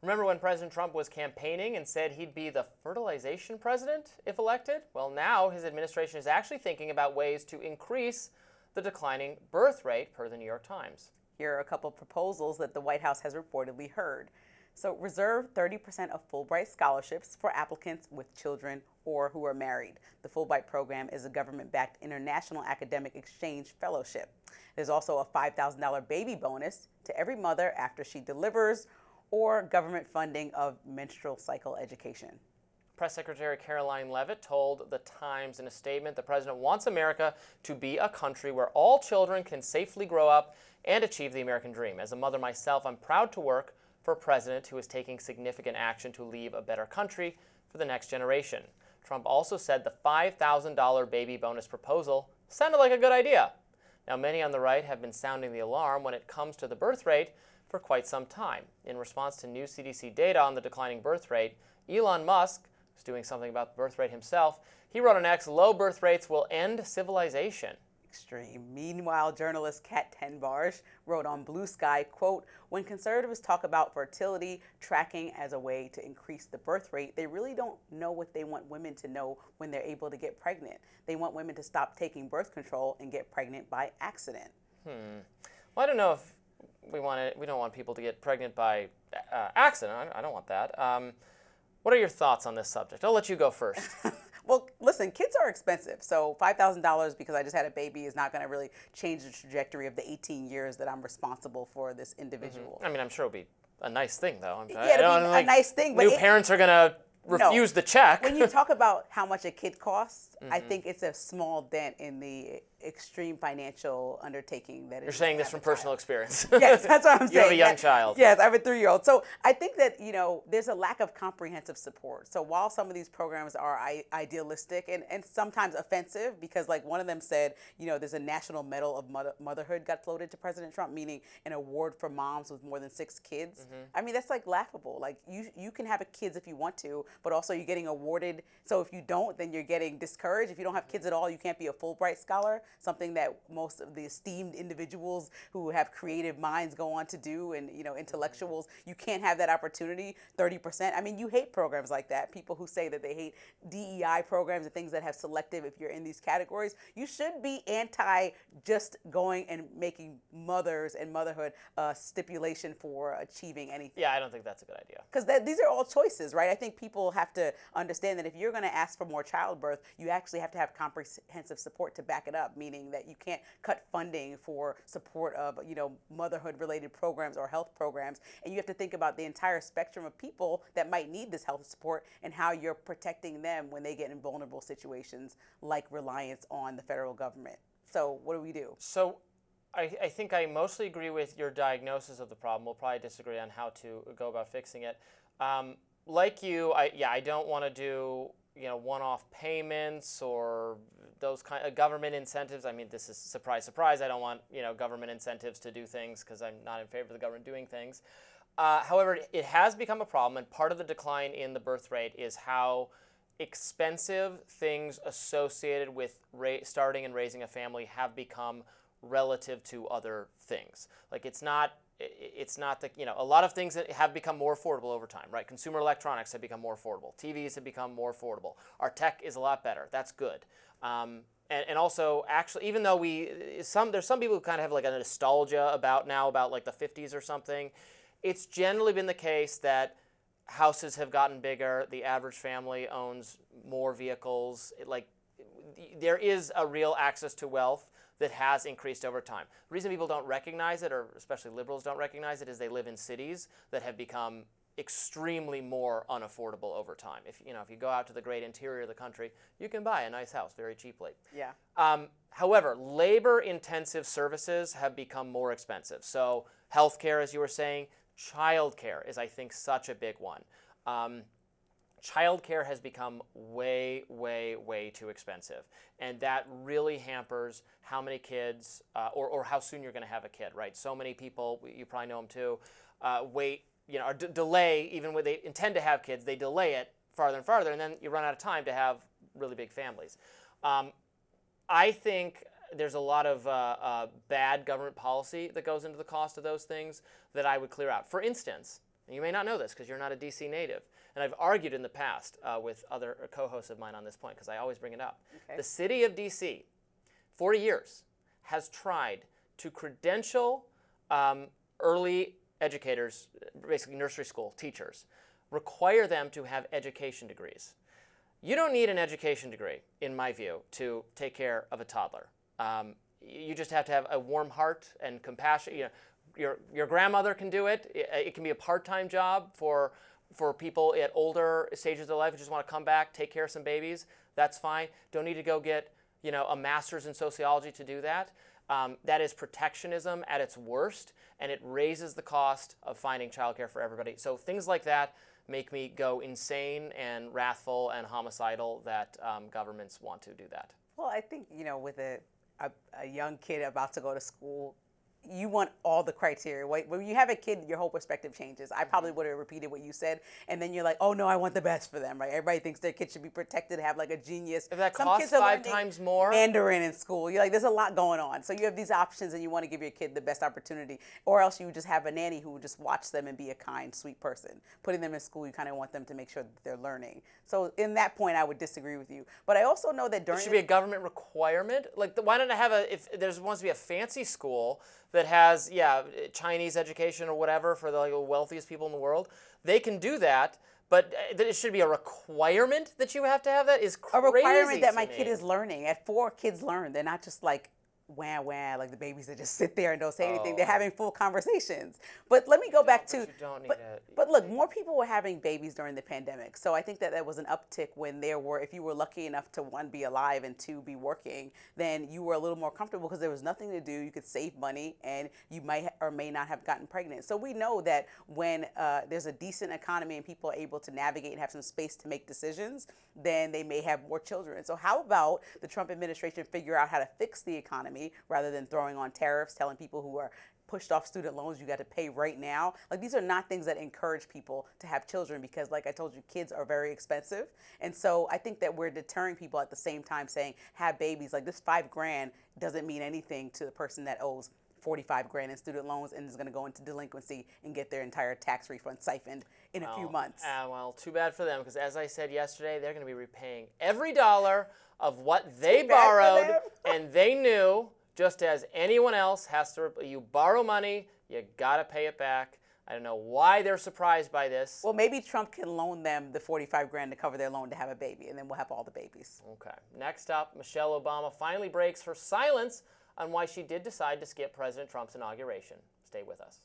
Remember when President Trump was campaigning and said he'd be the fertilization president if elected? Well, now his administration is actually thinking about ways to increase the declining birth rate, per the New York Times. Here are a couple of proposals that the White House has reportedly heard. So reserve 30% of Fulbright scholarships for applicants with children or who are married. The Fulbright program is a government-backed international academic exchange fellowship. There's also a $5,000 baby bonus to every mother after she delivers, or government funding of menstrual cycle education. Press Secretary Caroline Leavitt told The Times in a statement the president wants America to be a country where all children can safely grow up and achieve the American dream. As a mother myself, I'm proud to work for a president who is taking significant action to leave a better country for the next generation. Trump also said the $5,000 baby bonus proposal sounded like a good idea. Now, many on the right have been sounding the alarm when it comes to the birth rate for quite some time. In response to new CDC data on the declining birth rate, Elon Musk, who's doing something about the birth rate himself, he wrote on X, low birth rates will end civilization. Extreme. Meanwhile, journalist Kat Tenbarge wrote on Blue Sky, quote, when conservatives talk about fertility tracking as a way to increase the birth rate, they really don't know what they want women to know when they're able to get pregnant. They want women to stop taking birth control and get pregnant by accident. Well, I don't know if we don't want people to get pregnant by accident. I don't want that. What are your thoughts on this subject? I'll let you go first. Well, listen, kids are expensive. So $5,000 because I just had a baby is not going to really change the trajectory of the 18 years that I'm responsible for this individual. I mean, I'm sure it'll be a nice thing, though. Yeah, it'll be a nice thing. But new parents are going to refuse the check. When you talk about how much a kid costs, I think it's a small dent in the extreme financial undertaking that You're saying this from personal experience. Yes, that's what I'm saying. You have a young child. Yes, I have a 3-year-old. So I think that, there's a lack of comprehensive support. So while some of these programs are idealistic and sometimes offensive, because like one of them said, there's a National Medal of Motherhood got floated to President Trump, meaning an award for moms with more than 6 kids. I mean, that's like laughable. Like you can have kids if you want to, but also you're getting awarded. So if you don't, then you're getting discouraged. If you don't have kids at all, you can't be a Fulbright scholar, something that most of the esteemed individuals who have creative minds go on to do, and intellectuals, you can't have that opportunity. 30%. I mean, you hate programs like that. People who say that they hate DEI programs and things that have selective, if you're in these categories, you should be anti just going and making mothers and motherhood a stipulation for achieving anything. Yeah, I don't think that's a good idea. Because these are all choices, right? I think people have to understand that if you're going to ask for more childbirth, you actually have to have comprehensive support to back it up, meaning that you can't cut funding for support of, motherhood-related programs or health programs. And you have to think about the entire spectrum of people that might need this health support and how you're protecting them when they get in vulnerable situations like reliance on the federal government. So what do we do? So I think I mostly agree with your diagnosis of the problem. We'll probably disagree on how to go about fixing it. Like you, I don't want to do one-off payments or those kind of government incentives. I mean, this is surprise, surprise. I don't want government incentives to do things because I'm not in favor of the government doing things. However, it has become a problem, and part of the decline in the birth rate is how expensive things associated with starting and raising a family have become relative to other things. Like it's not that, a lot of things that have become more affordable over time, right? Consumer electronics have become more affordable. TVs have become more affordable. Our tech is a lot better. That's good. And also, actually, even though there's some people who kind of have like a nostalgia about like the 50s or something, it's generally been the case that houses have gotten bigger. The average family owns more vehicles. There is a real access to wealth that has increased over time. The reason people don't recognize it, or especially liberals don't recognize it, is they live in cities that have become extremely more unaffordable over time. If you go out to the great interior of the country, you can buy a nice house very cheaply. Yeah. However, labor-intensive services have become more expensive. So healthcare, as you were saying, childcare is, I think, such a big one. Childcare has become way, way, way too expensive. And that really hampers how many kids or how soon you're going to have a kid, right? So many people, you probably know them too, or delay, even when they intend to have kids, they delay it farther and farther, and then you run out of time to have really big families. I think there's a lot of bad government policy that goes into the cost of those things that I would clear out. For instance, And you may not know this because you're not a DC native. And I've argued in the past with other co-hosts of mine on this point because I always bring it up. Okay. The city of DC, 40 years, has tried to credential early educators, basically nursery school teachers, require them to have education degrees. You don't need an education degree, in my view, to take care of a toddler. You just have to have a warm heart and compassion. You know, your grandmother can do it. It can be a part-time job for people at older stages of their life who just want to come back, take care of some babies. That's fine. Don't need to go get a master's in sociology to do that. That is protectionism at its worst, and it raises the cost of finding childcare for everybody. So things like that make me go insane and wrathful and homicidal that governments want to do that. Well, I think, with a young kid about to go to school, you want all the criteria. When you have a kid, your whole perspective changes. I probably would have repeated what you said, and then you're like, oh no, I want the best for them, right? Everybody thinks their kid should be protected, have like a genius. If that Some costs kids are 5 learning times more. Mandarin in school. You're like, there's a lot going on. So you have these options, and you want to give your kid the best opportunity. Or else you would just have a nanny who would just watch them and be a kind, sweet person. Putting them in school, you kind of want them to make sure that they're learning. So in that point, I would disagree with you. But I also know that during It should be a government requirement. Like, why don't I have if there wants to be a fancy school that has, Chinese education or whatever for the wealthiest people in the world, they can do that. But it should be a requirement that you have to have that is crazy. A requirement that my me. kid is learning. At 4, kids learn. They're not just like wah wah like the babies that just sit there and don't say anything. They're having full conversations. But let me go back to. You don't need but look, more people were having babies during the pandemic. So I think that was an uptick when if you were lucky enough to 1, be alive, and 2, be working, then you were a little more comfortable because there was nothing to do. You could save money, and you might or may not have gotten pregnant. So we know that when there's a decent economy and people are able to navigate and have some space to make decisions, then they may have more children. So how about the Trump administration figure out how to fix the economy rather than throwing on tariffs, telling people who are pushed off student loans, you got to pay right now. Like, these are not things that encourage people to have children because, like I told you, kids are very expensive. And so I think that we're deterring people at the same time saying, have babies. Like, this $5,000 doesn't mean anything to the person that owes $45,000 in student loans and is going to go into delinquency and get their entire tax refund siphoned in a few months. Well, too bad for them, because as I said yesterday, they're going to be repaying every dollar of what they borrowed, and they knew, just as anyone else has to. You borrow money, you got to pay it back. I don't know why they're surprised by this. Well, maybe Trump can loan them the $45,000 to cover their loan to have a baby, and then we'll have all the babies. Okay. Next up, Michelle Obama finally breaks her silence on why she did decide to skip President Trump's inauguration. Stay with us.